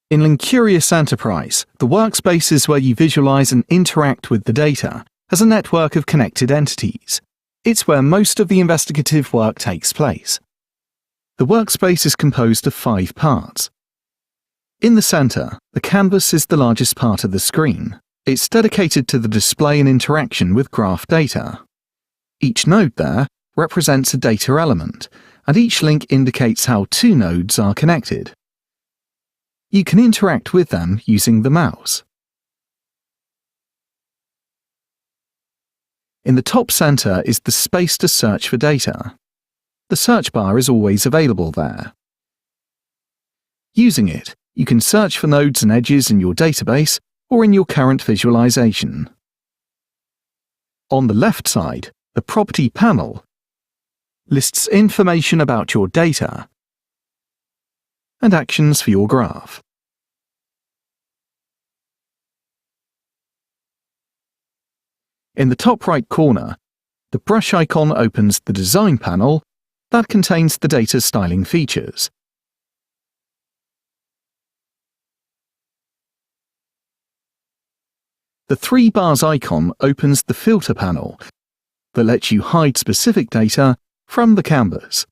In Linkurious Enterprise, the workspace is where you visualize and interact with the data as a network of connected entities. It's where most of the investigative work takes place. The workspace is composed of 5 parts. In the center, the canvas is the largest part of the screen. It's dedicated to the display and interaction with graph data. Each node there represents a data element, and each link indicates how 2 nodes are connected. You can interact with them using the mouse. In the top center is the space to search for data. The search bar is always available there. Using it, you can search for nodes and edges in your database or in your current visualization. On the left side, the Property panel lists information about your data and actions for your graph. In the top right corner, the brush icon opens the Design panel that contains the data styling features. The 3 bars icon opens the Filter panel that lets you hide specific data from the canvas.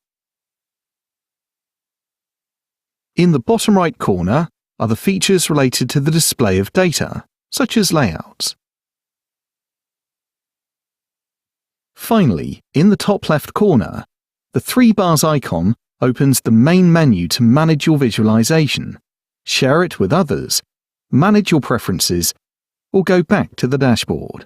In the bottom right corner are the features related to the display of data, such as layouts. Finally, in the top left corner, the 3 bars icon opens the main menu to manage your visualization, share it with others, manage your preferences, or go back to the dashboard.